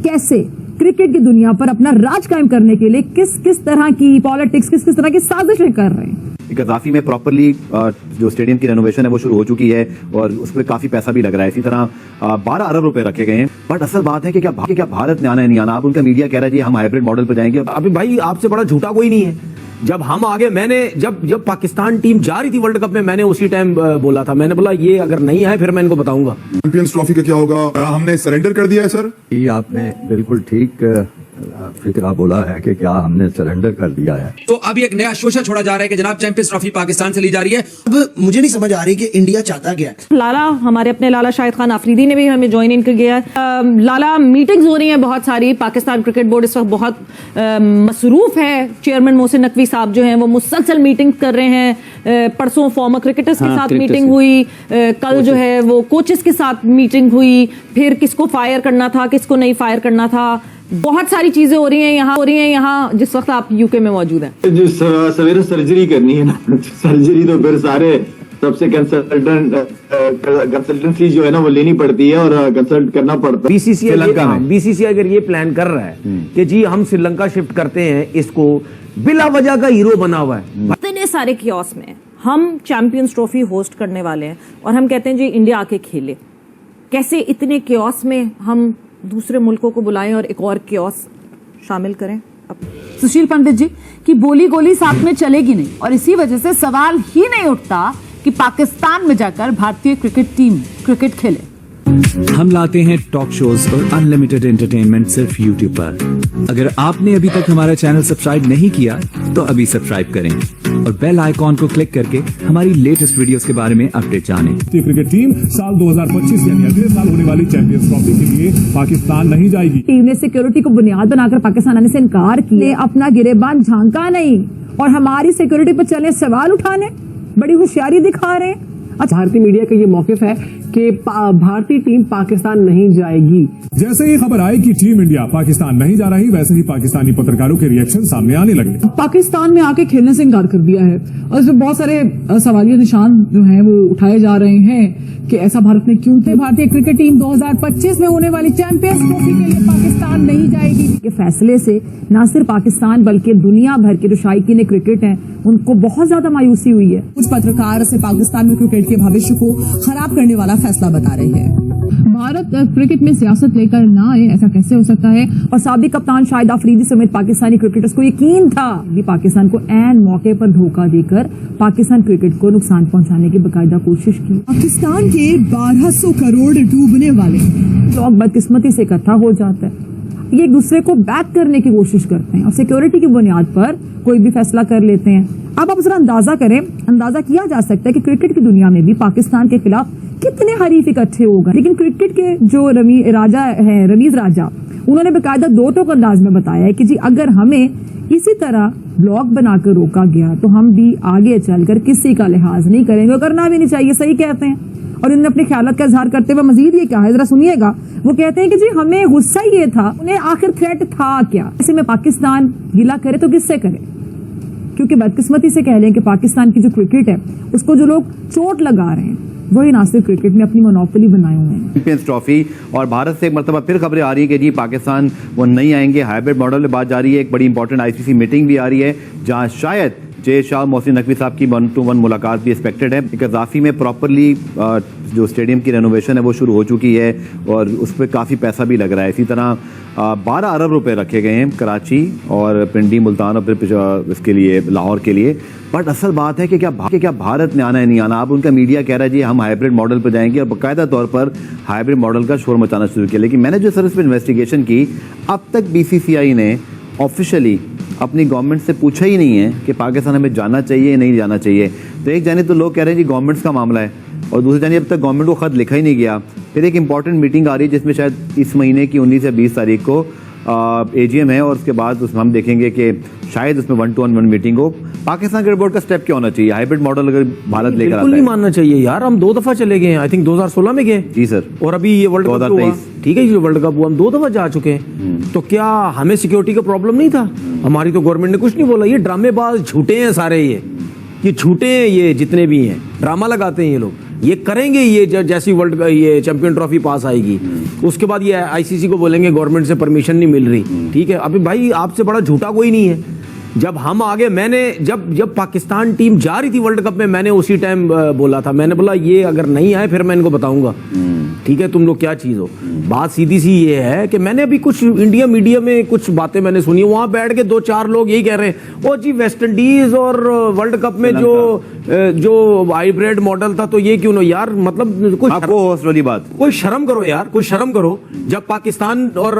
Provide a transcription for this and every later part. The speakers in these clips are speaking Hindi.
कैसे क्रिकेट की दुनिया पर अपना राज कायम करने के लिए किस किस तरह की पॉलिटिक्स, किस किस तरह की साजिशें कर रहे हैं। गद्दाफी में प्रॉपरली जो स्टेडियम की रेनोवेशन है वो शुरू हो चुकी है और उस पर काफी पैसा भी लग रहा है। इसी तरह 12 अरब रुपए रखे गए हैं। बट असल बात है कि क्या भारत ने आना है नहीं आना। अब उनका मीडिया कह रहा है जी हम हाइब्रिड मॉडल पर जाएंगे। अभी भाई आपसे बड़ा झूठा कोई नहीं है। जब हम आगे, मैंने जब पाकिस्तान टीम जा रही थी वर्ल्ड कप में, मैंने उसी टाइम बोला था, मैंने बोला ये अगर नहीं आए फिर मैं इनको बताऊंगा। चैंपियंस ट्रॉफी का क्या होगा? हमने सरेंडर कर दिया है सर। ये आपने बिल्कुल ठीक फिक्रा बोला है कि क्या हमने सरेंडर कर दिया है। तो अभी एक नया शोषा छोड़ा जा रहा है कि जनाब चैंपियंस ट्रॉफी पाकिस्तान से ली जा रही है। अब मुझे नहीं समझ आ रही कि इंडिया चाहता क्या है। लाला, हमारे अपने लाला शाहिद खान आफरीदी ने भी हमें ज्वाइन इन कर गया। लाला, मीटिंग्स हो रही हैं बहुत सारी। पाकिस्तान क्रिकेट बोर्ड इस वक्त बहुत मसरूफ है। चेयरमैन मोहसिन नकवी साहब जो हैं वो मुसलसल मीटिंग कर रहे हैं। परसों फॉर्मर क्रिकेटर्स के साथ मीटिंग हुई, कल जो है वो कोचेस के साथ मीटिंग हुई, फिर किसको फायर करना था, किसको नहीं फायर करना था। बहुत सारी चीजें हो रही हैं यहाँ जिस वक्त आप यूके में मौजूद हैं। जो सवेरे सर्जरी करनी है ना, सर्जरी तो फिर सारे सबसे कंसल्टेंसी जो है ना वो लेनी पड़ती है और कंसल्ट करना पड़ता है। बीसीसीआई अगर ये प्लान कर रहा है कि जी हम श्रीलंका शिफ्ट करते हैं, इसको बिला वजह का हीरो बना हुआ है। इतने सारे कियोस में हम चैंपियंस ट्रॉफी होस्ट करने वाले हैं और हम कहते हैं जी इंडिया आके खेले। कैसे इतने कियोस में हम दूसरे मुल्कों को बुलाएं और एक और कियोस शामिल करें। सुशील पंडित जी की बोली गोली साथ में चलेगी नहीं और इसी वजह से सवाल ही नहीं उठता कि पाकिस्तान में जाकर भारतीय क्रिकेट टीम क्रिकेट खेले। हम लाते हैं टॉक शोज और अनलिमिटेड एंटरटेनमेंट सिर्फ यूट्यूब पर। अगर आपने अभी तक हमारा चैनल सब्सक्राइब नहीं किया तो अभी सब्सक्राइब करें और बेल आइकॉन को क्लिक करके हमारी लेटेस्ट वीडियोस के बारे में अपडेट जानें। क्रिकेट टीम साल 2025 यानी अगले साल होने वाली चैंपियंस ट्रॉफी के लिए पाकिस्तान नहीं जाएगी। टीम ने सिक्योरिटी को बुनियाद बनाकर पाकिस्तान आने से इनकार किया, अपना गिरेबान झांका नहीं और हमारी सिक्योरिटी पर चले सवाल उठाने बड़ी होशियारी दिखा रहे हैं। भारतीय मीडिया का ये मौकिफ है कि भारतीय टीम पाकिस्तान नहीं जाएगी। जैसे ही खबर आई कि टीम इंडिया पाकिस्तान नहीं जा रही, वैसे ही पाकिस्तानी पत्रकारों के रिएक्शन सामने आने लगे। पाकिस्तान में आके खेलने से इनकार कर दिया है और इसमें बहुत सारे सवालिया निशान जो हैं वो उठाए जा रहे हैं कि ऐसा भारत में क्यों थे। भारतीय क्रिकेट टीम 2025 में होने वाली चैंपियंस ट्रॉफी के लिए पाकिस्तान नहीं जाएगी के फैसले से न सिर्फ पाकिस्तान बल्कि दुनिया भर के जो शायकीन क्रिकेट हैं उनको बहुत ज्यादा मायूसी हुई है। कुछ पत्रकार इसे पाकिस्तान में क्रिकेट के भविष्य को खराब करने वाला फैसला बता रहे हैं। भारत क्रिकेट में सियासत लेकर ना आए, ऐसा कैसे हो सकता है। और साबिक कप्तान शाहिद आफरीदी समेत पाकिस्तानी क्रिकेटर्स को यकीन था कि पाकिस्तान को ऐन मौके पर धोखा देकर पाकिस्तान क्रिकेट को नुकसान पहुंचाने की बाकायदा कोशिश की। पाकिस्तान के 1200 करोड़ डूबने वाले लोग बदकिस्मती से इकट्ठा हो जाता है, ये एक दूसरे को बैक करने की कोशिश करते हैं और सिक्योरिटी की बुनियाद पर कोई भी फैसला कर लेते हैं। अब आप जरा अंदाजा करें, अंदाजा किया जा सकता है कि क्रिकेट की दुनिया में भी पाकिस्तान के खिलाफ कितने हरीफ इकट्ठे हो गए। लेकिन क्रिकेट के जो रमीज राजा उन्होंने बेकायदा दो टोक अंदाज में बताया है कि जी अगर हमें इसी तरह ब्लॉग बनाकर रोका गया तो हम भी आगे चलकर किसी का लिहाज नहीं करेंगे और करना भी नहीं चाहिए। सही कहते हैं। और उन्होंने अपनी ख्यालत का इजहार करते हुए मजीद ये कहा है, जरा सुनिएगा। वो कहते हैं कि जी हमें गुस्सा ये था, उन्हें आखिर थ्रेट था क्या। ऐसे में पाकिस्तान गिला करे तो किससे करे, क्योंकि बदकिस्मती से कह लें कि पाकिस्तान की जो क्रिकेट है उसको जो लोग चोट लगा रहे हैं वही ना सिर्फ क्रिकेट में अपनी मोनोपोली बनाए हुए हैं। चैंपियंस ट्रॉफी और भारत से एक मरतबा फिर खबरें आ रही है कि जी पाकिस्तान वो नहीं आएंगे। हाइब्रिड मॉडल में बात जा रही है। एक बड़ी इंपॉर्टेंट आईसीसी मीटिंग भी आ रही है जहां शायद जे शाह मोहसिन नकवी साहब की 1-to-1 मुलाकात भी एक्सपेक्टेड है। गद्दाफी में प्रॉपरली जो स्टेडियम की रेनोवेशन है वो शुरू हो चुकी है और उस पर काफ़ी पैसा भी लग रहा है। इसी तरह 12 अरब रुपए रखे गए हैं कराची और पिंडी, मुल्तान और फिर इसके लिए लाहौर के लिए। बट असल बात है कि क्या भारत ने आना है नहीं आना। अब उनका मीडिया कह रहा है जी हम हाइब्रिड मॉडल पर जाएंगे और बाकायदा तौर पर हाइब्रिड मॉडल का शोर मचाना शुरू किया। लेकिन मैंने जो सर इस पर इन्वेस्टिगेशन की, अब तक बीसीसीआई ने ऑफिशियली अपनी गवर्नमेंट से पूछा ही नहीं है कि पाकिस्तान हमें जाना चाहिए या नहीं जाना चाहिए। तो एक जाने तो लोग कह रहे हैं जी गवर्नमेंट्स का मामला है और दूसरी जाने अब तक गवर्नमेंट को खत लिखा ही नहीं गया। फिर एक इंपॉर्टेंट मीटिंग आ रही है जिसमें शायद इस महीने की 19 या 20 तारीख को एजीएम है और उसके बाद उसमें हम देखेंगे कि शायद उसमें 1-to-1 मीटिंग हो। पाकिस्तान क्रिकेट बोर्ड का स्टेप क्या होना चाहिए? हाइब्रिड मॉडल अगर भारत लेकर आता है, बिल्कुल नहीं मानना चाहिए यार। हम 2 दफा चले गए हैं, आई थिंक 2016 में गए जी सर, और अभी ये वर्ल्ड कप हुआ। ठीक है, ये वर्ल्ड कप हुआ, हम 2 दफा जा चुके हैं। तो क्या हमें सिक्योरिटी का प्रॉब्लम नहीं था? हमारी तो गवर्नमेंट ने कुछ नहीं बोला। ये ड्रामेबाज झूठे हैं सारे, ये झूठे हैं, ये जितने भी हैं ड्रामा लगाते हैं ये लोग। ये करेंगे, ये जैसी वर्ल्ड ये चैंपियन ट्रॉफी पास आएगी उसके बाद ये आईसीसी को बोलेंगे गवर्नमेंट से परमिशन नहीं मिल रही। ठीक है, अभी भाई आपसे बड़ा झूठा कोई नहीं है। जब हम आगे मैंने जब पाकिस्तान टीम जा रही थी वर्ल्ड कप में, मैंने उसी टाइम बोला था, मैंने बोला ये अगर नहीं आए फिर मैं इनको बताऊंगा ठीक है तुम लोग क्या चीज हो। बात सीधी सी ये है कि मैंने अभी कुछ इंडिया मीडिया में कुछ बातें मैंने सुनी, वहां बैठ के 2-4 लोग यही कह रहे हैं ओ जी वेस्ट इंडीज और वर्ल्ड कप में जो हाइब्रिड मॉडल था तो ये क्यों ना यार, मतलब कोई शर्म करो यार, कोई शर्म करो। जब पाकिस्तान और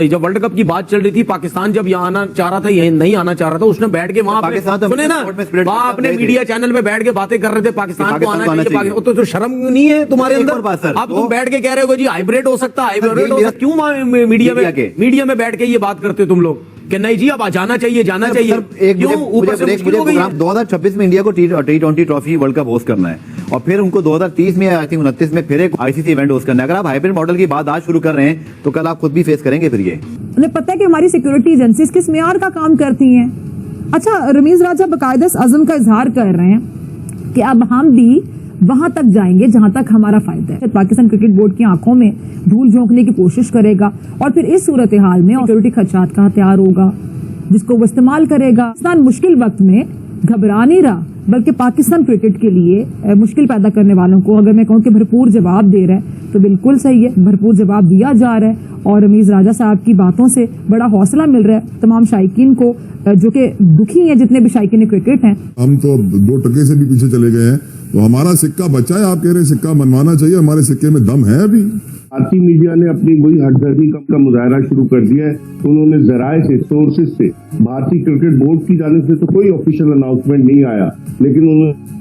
जब वर्ल्ड कप की बात चल रही थी, पाकिस्तान जब यहाँ आना चाह रहा था, यही नहीं आना चाह रहा था, उसने बैठ के वहां सुने ना, वहां अपने मीडिया चैनल पे बैठ के बातें कर रहे थे पाकिस्तान को आना चाहिए। तो शर्म नहीं है तुम्हारे अंदर? अब तुम बैठ के कह रहे हो जी हाइब्रिड हो सकता, हाइब्रिड हो सकता, क्यों मीडिया में बैठ के ये बात करते हो तुम लोग कि नहीं जी अब जाना चाहिए, जाना चाहिए? क्यों ऊपर से मुश्किल हो गई है? 2026 में इंडिया को T20 trophy world cup host करना है और फिर उनको 2030 में आई थिंक 29 में फिर एक आईसीसी इवेंट होस्ट करना है। अगर आप हाइब्रिड मॉडल की बात आज शुरू कर रहे हैं तो कल आप खुद भी फेस करेंगे फिर ये। उन्हें पता है कि हमारी सिक्योरिटी एजेंसीज किस मेयार का काम करती हैं। अच्छा, रमीज राजा बाकायदा अज़म का इजहार कर रहे हैं कि अब हम भी वहां तक जाएंगे जहां तक हमारा फायदा है। पाकिस्तान क्रिकेट बोर्ड की आंखों में धूल झोंकने की कोशिश करेगा और फिर इस सूरत हाल में सिक्योरिटी खदशात का हथियार होगा जिसको वो इस्तेमाल करेगा। पाकिस्तान मुश्किल वक्त में घबरा नहीं रहा, बल्कि पाकिस्तान क्रिकेट के लिए मुश्किल पैदा करने वालों को अगर मैं कहूँ कि भरपूर जवाब दे रहा है तो बिल्कुल सही है, भरपूर जवाब दिया जा रहा है। और रमीज राजा साहब की बातों से बड़ा हौसला मिल रहा है तमाम शायकीन को, जो कि दुखी हैं जितने भी शायकीन क्रिकेट हैं। हम तो 2 टके से भी पीछे चले गए हैं, तो हमारा सिक्का बचा है। आप कह रहे हैं सिक्का मनवाना चाहिए, हमारे सिक्के में दम है अभी। भारतीय मीडिया ने अपनी वही हटदर्दी का मुजाहरा शुरू कर दिया है। उन्होंने जराए से, सोर्सेज से, भारतीय क्रिकेट बोर्ड की जानिब से तो कोई ऑफिशियल अनाउंसमेंट नहीं आया, लेकिन उन्होंने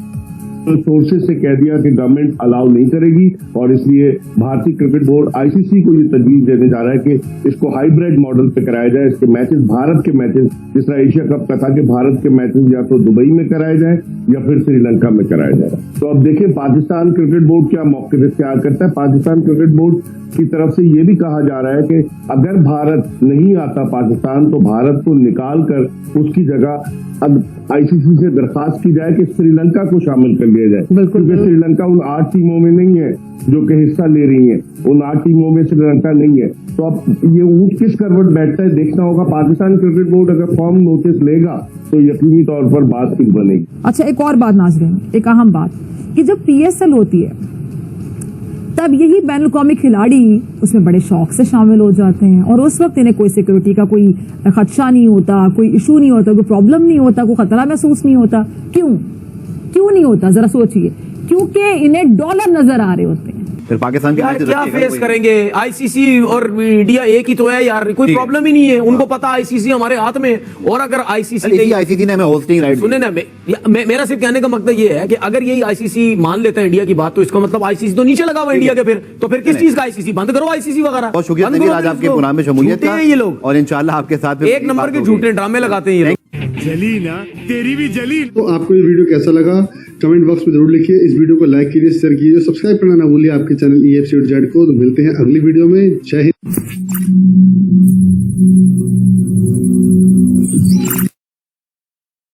सोर्सेज से कह दिया कि गवर्नमेंट अलाउ नहीं करेगी और इसलिए भारतीय क्रिकेट बोर्ड आईसीसी को ये तजवीज देने जा रहा है कि इसको हाइब्रिड मॉडल पे कराया जाए। इसके मैचेस, भारत के मैचेस, जिस तरह एशिया कप का था कि भारत के मैचेस या तो दुबई में कराए जाए या फिर श्रीलंका में कराया जाए। तो अब देखें पाकिस्तान क्रिकेट बोर्ड क्या मौके इख्तियार करता है। पाकिस्तान क्रिकेट बोर्ड की तरफ से ये भी कहा जा रहा है कि अगर भारत नहीं आता पाकिस्तान तो भारत को निकाल कर उसकी जगह अब आईसीसी से दरखास्त की जाए कि श्रीलंका को शामिल कर लिया जाए, क्योंकि श्रीलंका उन 8 टीमों में नहीं है जो कि हिस्सा ले रही हैं, उन 8 टीमों में श्रीलंका नहीं है। तो अब ये ऊंट किस करवट बैठता है देखना होगा। पाकिस्तान क्रिकेट बोर्ड अगर फॉर्म नोटिस लेगा तो यकीनी तौर पर बात फिर बनेगी। अच्छा, एक और बात नाज़रीन, एक अहम बात कि जब PSL होती है तब यही बैनुल-अक़वामी खिलाड़ी उसमें बड़े शौक से शामिल हो जाते हैं और उस वक्त इन्हें कोई सिक्योरिटी का कोई खदशा नहीं होता, कोई इशू नहीं होता, कोई प्रॉब्लम नहीं होता, कोई खतरा महसूस नहीं होता। क्यों नहीं होता? जरा सोचिए, क्योंकि इन्हें डॉलर नजर आ रहे होते हैं। फिर पाकिस्तान क्या फेस करेंगे? आईसीसी और इंडिया एक ही तो है यार, कोई प्रॉब्लम ही नहीं है। उनको पता आईसीसी हमारे हाथ में, और अगर आईसीसी ने हमें होस्टिंग राइट, सुने ना, मेरा सिर्फ कहने का मकसद ये है कि अगर यही आईसीसी मान लेता है इंडिया की बात तो इसका मतलब आईसीसी तो नीचे लगा हुआ इंडिया के, फिर किस चीज का आईसीसी? बंद करो आईसीसी वगैरह। बहुत शुक्रिया आज आपके प्रोग्राम में शमूलियत का ये लोग, और इंशाल्लाह आपके साथ एक नंबर के झूठे ड्रामे लगाते हैं ये लोग। जली ना तेरी भी जली। तो आपको ये वीडियो कैसा लगा कमेंट बॉक्स में जरूर लिखिए। इस वीडियो को लाइक कीजिए, शेयर कीजिए, सब्सक्राइब करना ना भूलिए आपके चैनल EFC को। तो मिलते हैं अगली वीडियो में। जय हिंद।